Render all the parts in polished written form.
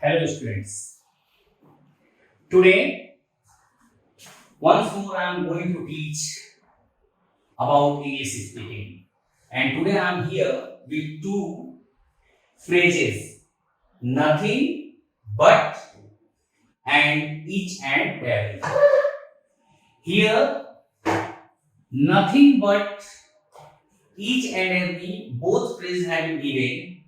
Hello students. Today once more I am going to teach about English speaking. And today I am here with two phrases, nothing but and each and every. Here nothing but each and every both phrases have been given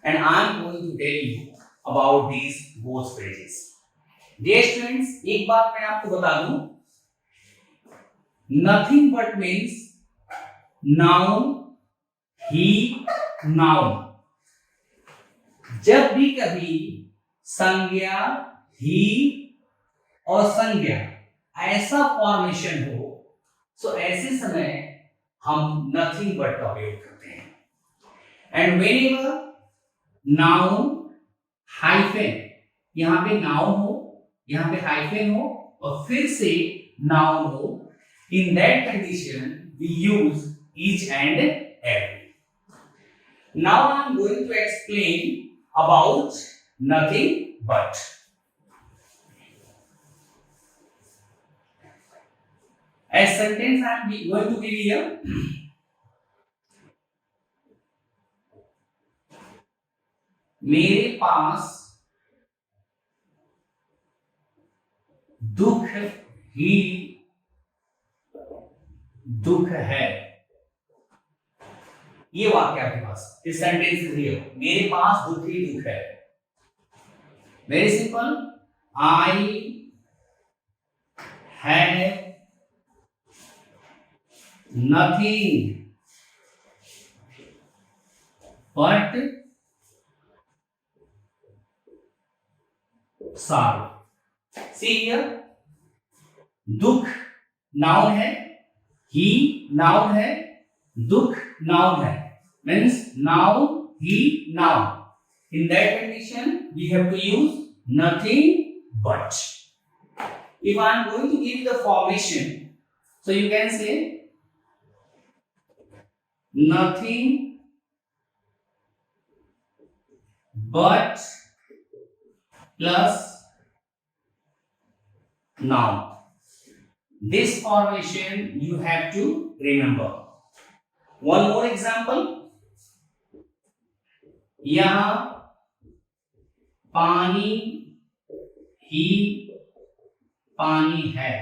and I am going to tell you about these both phrases. Dear students, एक बात मैं आपको बता दूं, nothing but means noun, he, noun. जब भी कभी संज्ञा, ही और संज्ञा ऐसा फॉर्मेशन हो, तो ऐसे समय हम nothing but का उपयोग करते हैं. And whenever noun हाइफन, यहां पे नाउन हो, यहां पे हाइफन हो और फिर से नाउन हो, in that condition we use each and every. Now I am going to explain about nothing but. A sentence I am going to give here. मेरे पास दुख ही दुख है. ये वाक्य आपके पास, इस सेंटेंस इज हियर. मेरे पास दुख ही दुख है. Very simple. I have nothing but sorrow. See here, दुख नाउन है, ही नाउन है, दुख नाउन है. Means noun, he, noun. In that condition, we have to use nothing but. If I am going to give you the formation, so you can say nothing but plus noun. This formation you have to remember. One more example. यहाँ पानी ही पानी है.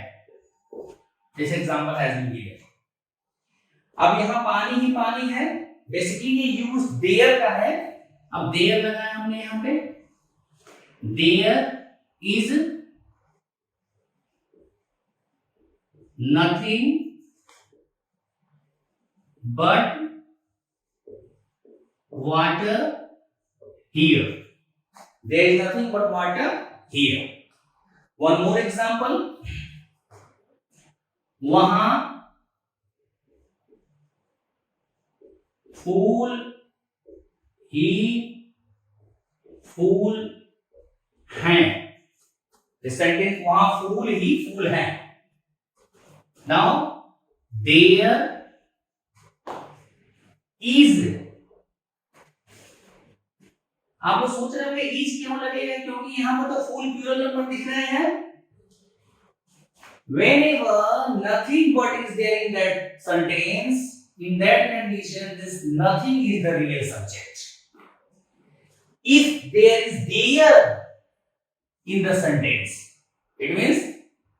This example has been given. अब यहाँ पानी ही पानी है. Basically ये यूज देयर का है. अब देयर लगाया हमने यहाँ पे. There is nothing but water here. There is nothing but water here. One more example. वहां फूल ही फूल हैं. सेंटेंस वहां फूल ही फूल हैं. Now there is. आप लोग सोच रहे होंगे इज क्यों लगेगा, क्योंकि यहां पर तो फूल प्लूरल नंबर दिख रहे हैं. Whenever nothing but is there in that sentence, in that condition this nothing is the real subject. If there is there in the sentence, it means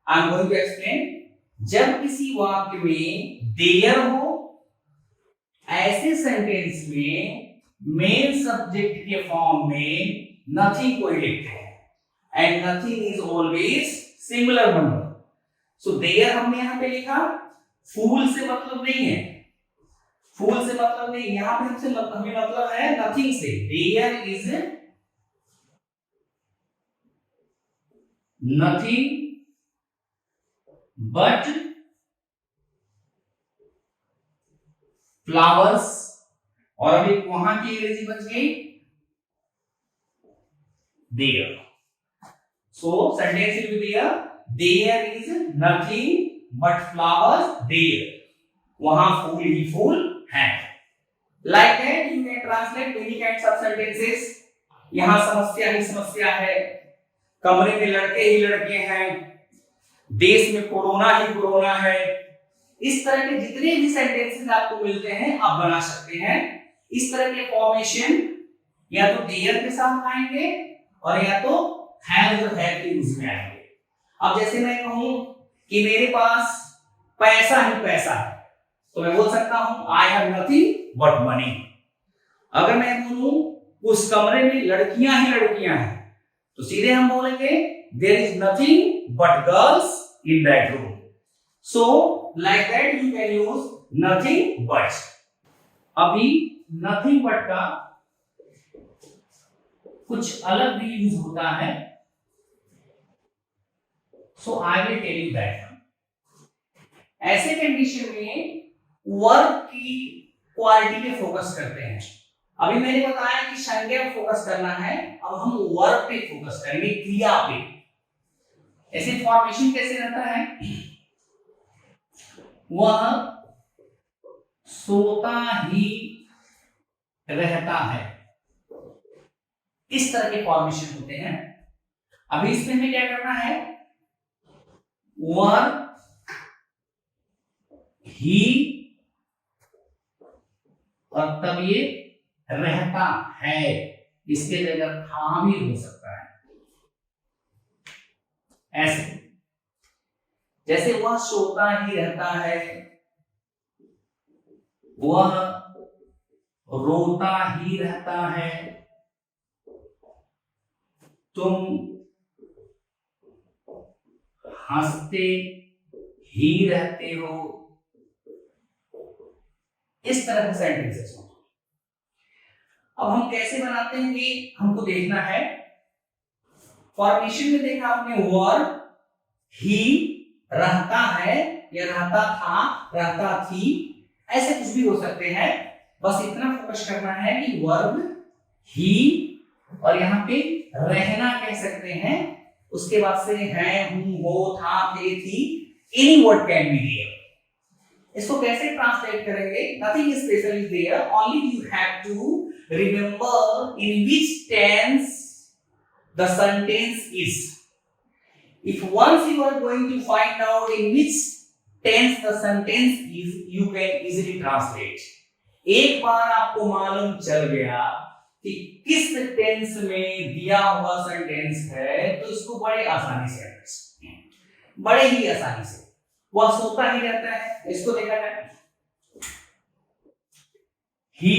I am going to explain. जब किसी वाक्य में there हो, ऐसे sentence में main subject के form में nothing को ही लिखते हैं. And nothing is always singular number. So there हमने यहाँ पे लिखा. फूल से मतलब नहीं है, फूल से मतलब नहीं, यहाँ पे हमसे हमें मतलब है nothing से. There is nothing but flowers. और अभी वहां की अंग्रेजी बच गई there. So sentence will be there. There is nothing but flowers there. वहां फूल ही फूल हैं. Like that, you can translate many kinds of sentences. यहाँ समस्या ही समस्या है, कमरे में लड़के ही लड़के हैं, देश में कोरोना ही कोरोना है। इस तरह के जितने भी सेंटेंसेस आपको मिलते हैं आप बना सकते हैं। इस तरह के फॉर्मेशन या तो देयर के साथ आएंगे और या तो हैव और हैव के यूज में आएंगे। अब जैसे मैं कहूं कि मेरे पास पैसा ही पैसा है, तो मैं बोल सकता हूं I have nothing but money. अगर मैं बोलूं उस कमरे में लड़कियां ही लड़कियां हैं, तो सीधे हम बोलेंगे there is nothing but girls in that room. So like that you can use nothing but. अभी नथिंग बट का कुछ अलग भी यूज होता है, so I will tell you that. ऐसे कंडीशन में वर्ब की क्वालिटी पे फोकस करते हैं। अभी मैंने बताया कि संज्ञा पे फोकस करना है, अब हम वर्ब पे फोकस करेंगे, क्रिया पे। ऐसे फॉर्मेशन कैसे रहता है, वह सोता ही रहता है, इस तरह के फॉर्मेशन होते हैं। अभी इसमें हमें क्या करना है, वर्ब ही और तब ये रहता है, इसके जगह था भी हो सकता है। ऐसे जैसे वह सोता ही रहता है, वह रोता ही रहता है, तुम हंसते ही रहते हो, इस तरह के सेंटेंसेस हो। अब हम कैसे बनाते हैं ये हमको देखना है। फॉर्मेशन में देखा आपने वर्ब ही रहता है या रहता था, रहता थी, ऐसे कुछ भी हो सकते हैं। बस इतना फोकस करना है कि वर्ब ही और यहाँ पे रहना कह सकते हैं, उसके बाद से है, हूं, हो, था, थे, थी, any word can be there. इसको कैसे ट्रांसलेट करेंगे, nothing special is there, only you have to remember in which tense the sentence is. If once you are going to find out in which tense the sentence is, you can easily translate. एक बार आपको मालूम चल गया कि किस tense में दिया हुआ सेंटेंस है, तो इसको बड़े आसानी से, बड़े ही आसानी से, वह सोता ही रहता है, इसको देखा जाए, he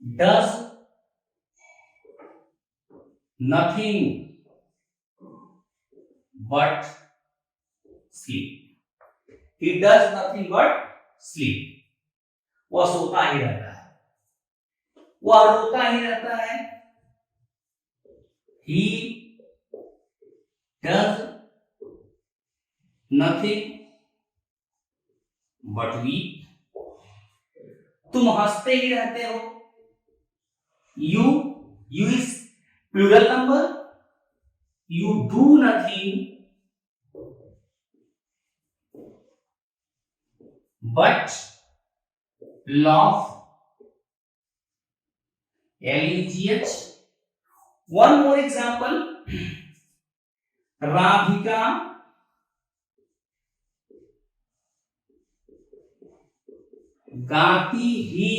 does nothing but sleep. He does nothing but sleep. वह सोता ही रहता है, वह रोता ही रहता है, he does nothing but weep. तुम हंसते ही रहते हो, you is plural number, you do nothing but laugh, LUGH. One more example, Radhika गाती ही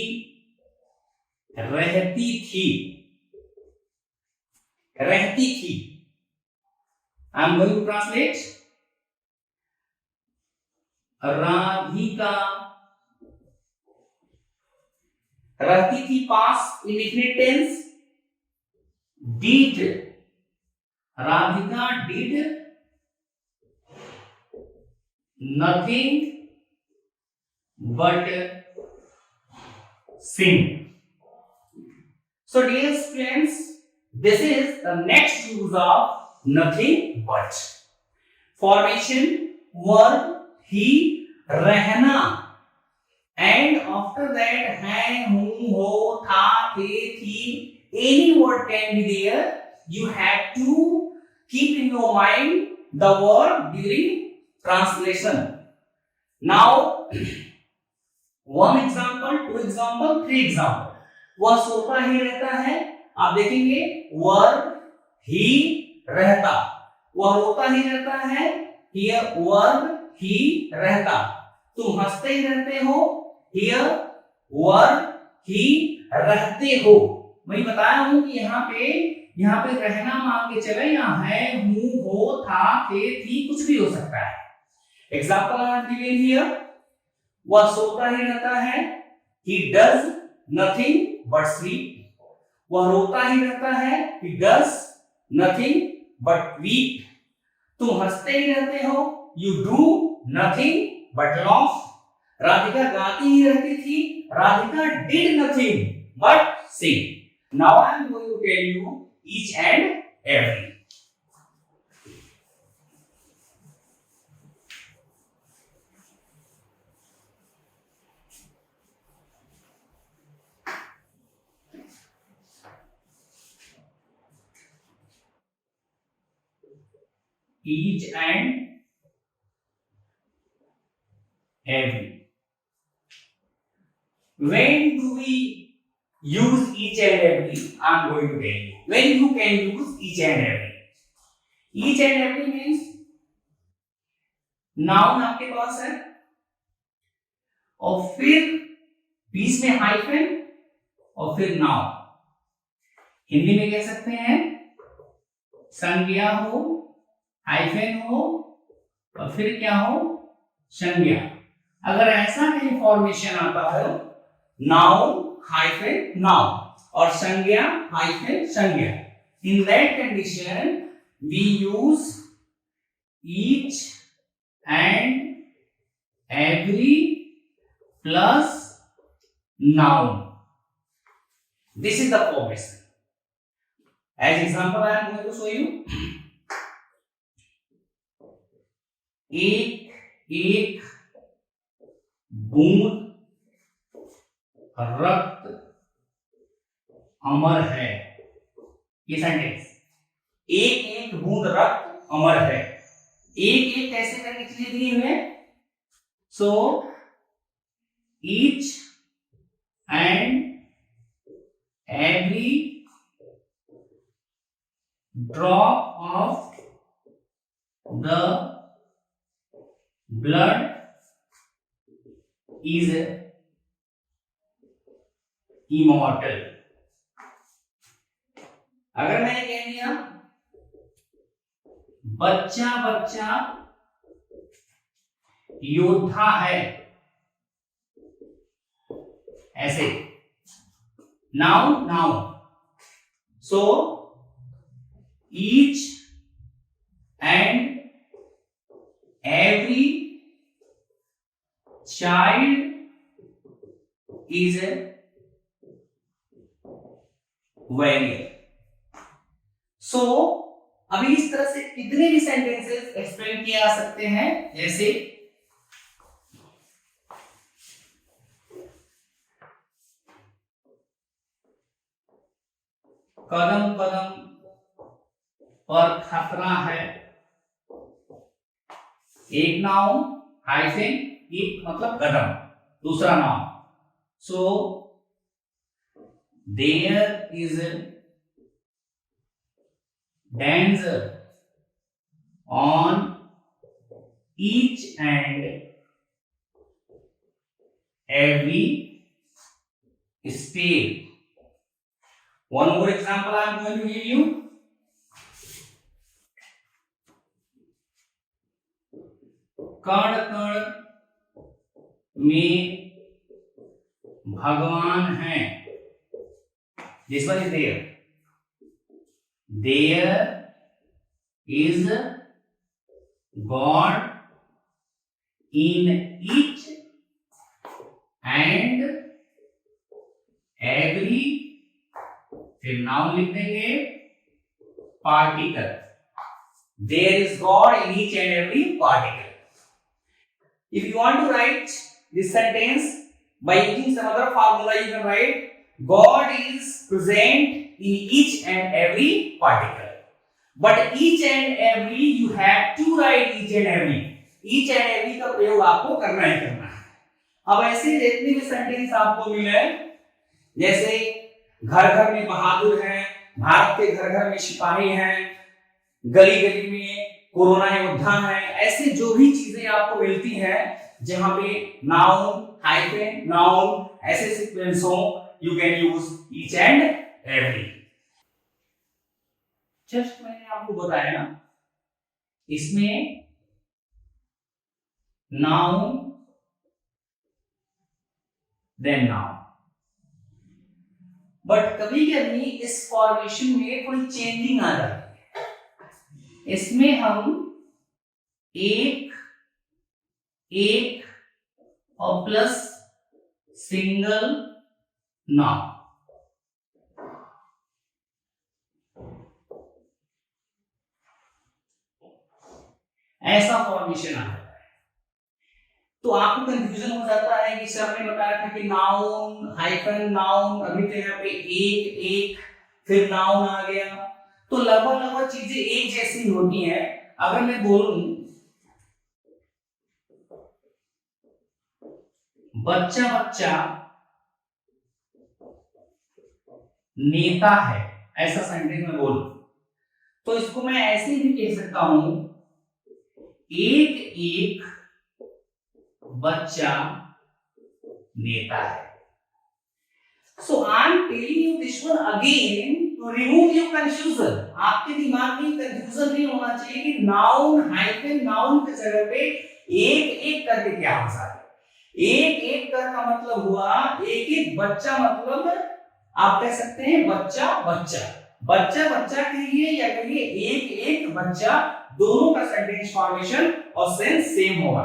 रहती थी, रहती थी। I am going to translate, Radhika रहती थी, past indefinite tense, did, Radhika did nothing but sing. So dear students, this is the next use of nothing but. Formation verb he, रहना, and after that है, हूं, हो, था, थे, थी, any word can be there. You have to keep in your mind the word during translation. Now one example, two example, three example. वह सोता ही रहता है। आप देखेंगे वर्ब ही रहता, वह रोता ही रहता है, हियर वर्ब ही रहता। तुम हंसते ही रहते हो, हियर वर्ब ही रहते हो। वही बताया हूं कि यहाँ पे रहना मान के चले, यहाँ है, हूं, हो, था, थे, थी, कुछ भी हो सकता है। Example I am giving here, वह सोता ही रहता है, he does nothing but sleep। वह रोता ही रहता है, he does nothing but weep। तुम हंसते ही रहते हो, you do nothing but laugh। Radhika गाती ही रहती थी, Radhika did nothing but sing। Now I am going to tell you each and every। Each and every। When do we use each and every? I am going to tell you when you can use each and every। each and every means noun आपके पास है और फिर बीच में hyphen और फिर noun. Hindi में कह सकते हैं संज्ञा हो, हाइफन हो और फिर क्या हो, संज्ञा। अगर ऐसा कहीं फॉर्मेशन आता है नाउन हाइफन नाउन और संज्ञा हाइफन संज्ञा, in that condition we use each and every plus noun. This is the formation. As example I am going to show you. एक एक बूंद रक्त अमर है, ये सेंटेंस। एक एक बूंद रक्त अमर है, एक एक कैसे करके चीजें दी हुई है। सो each and every drop of the blood is immortal। अगर मैंने कह दिया बच्चा बच्चा योद्धा है, ऐसे noun noun. So each and every child is warrior. सो अभी इस तरह से कितने भी सेंटेंसेस एक्सप्लेन किए जा सकते हैं, जैसे कदम कदम पर खतरा है, एक नाउन हाइफन एक मतलब कदम, दूसरा noun. So there is danger on each and every step। One more example I am going to give you। कण कण में भगवान हैं, this one is there. There is God in each and every, फिर नाउन लिख देंगे particle. There is God in each and every particle। If you want to write this sentence by using some other formula, you can write God is present in each and every particle, but each and every you have to write each and every। each and every का प्रयोग आपको करना ही करना है। अब ऐसे जितने भी सेंटेंस आपको मिले, जैसे घर घर में बहादुर हैं, भारत के घर घर में सिपाही हैं, गली गली में कोरोना योद्धा हैं, ऐसे जो भी चीजें आपको मिलती हैं जहां पे नाउन हाइफन नाउन ऐसे सीक्वेंस हो, you can use each and every. Just मैंने आपको बताया इसमें नाउन देन नाउन, बट कभी कभी इस फॉर्मेशन में थोड़ी चेंजिंग आ जाती है। इसमें हम एक एक और प्लस सिंगल नाउन, ऐसा फॉर्मेशन आ जाता है। तो आपको कंफ्यूजन हो जाता है कि सर ने बताया था कि नाउन हाइफन नाउन, अभी तो यहाँ पे एक एक फिर नाउन आ गया, तो लगभग लगभग चीजें एक जैसी होती हैं। अगर मैं बोलूं बच्चा बच्चा नेता है, ऐसा सेंटेंस में बोलूं तो इसको मैं ऐसे भी कह सकता हूं एक एक बच्चा नेता है। So I am telling you this one again to remove your confusion. आपके दिमाग में कंफ्यूजन नहीं होना चाहिए कि नाउन हाइफन नाउन की जगह पे एक एक करके क्या हो सकता है। एक एक कर का मतलब हुआ एक एक बच्चा, मतलब आप कह सकते हैं बच्चा बच्चा, बच्चा बच्चा कहिए या कहिए एक एक बच्चा, दोनों का सेंटेंस फॉर्मेशन और सेंस सेम होगा।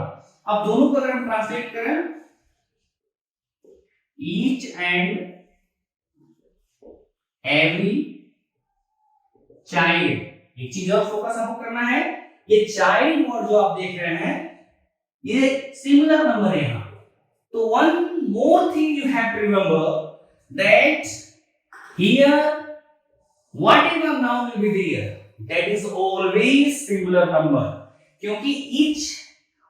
अब दोनों को अगर हम ट्रांसलेट करें, ईच एंड एवरी चाइल्ड, एक चीज और फोकस हमको करना है, ये चाइल्ड वर्ड जो आप देख रहे हैं ये सिंगुलर नंबर है यहां। तो one more thing you have to remember that here whatever noun will be there that is always singular number, क्योंकि each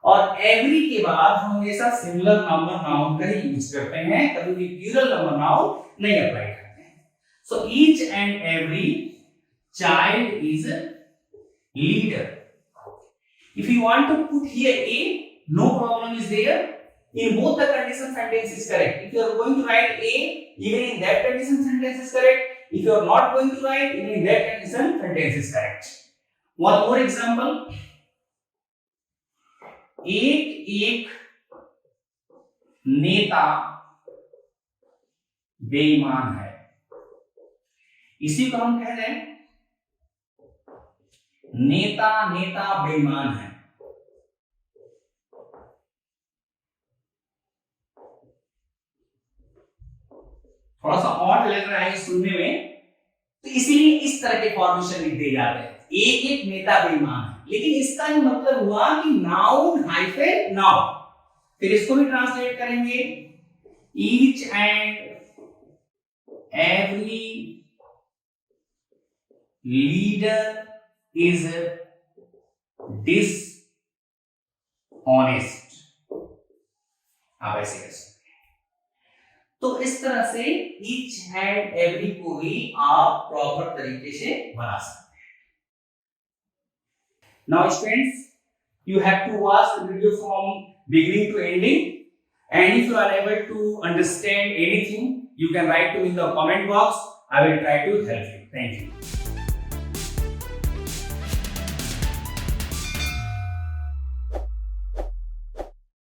और every के बाद हम हमेशा सिंगुलर नंबर नाउन का ही यूज करते हैं, कभी भी प्लूरल नंबर नाउन नहीं अप्लाई करते हैं। So each and every child is a leader. If you want to put here a, no problem is there. In both the condition sentence is correct. If you are going to write a, even in that condition sentence is correct. If you are not going to write, even in that condition sentence is correct. One more example. एक एक नेता बेईमान है, इसी को हम कह रहे हैं नेता नेता बेईमान है। थोड़ा सा ऑड लग रहा है सुनने में, तो इसीलिए इस तरह के फॉर्मेशन लिख दिए जाते हैं, एक एक नेता बेईमान है। लेकिन इसका ही मतलब हुआ कि नाउन हाइफन नाउन। फिर इसको भी ट्रांसलेट करेंगे, each and every leader is dishonest, आप ऐसे कह सकते हैं। तो इस तरह से ईच एंड एवरी को ही आप प्रॉपर तरीके से बना सकते हैं। Now students, you have to watch the video from beginning to ending, and if you are able to understand anything, you can write to me in the comment box. I will try to help you. Thank you.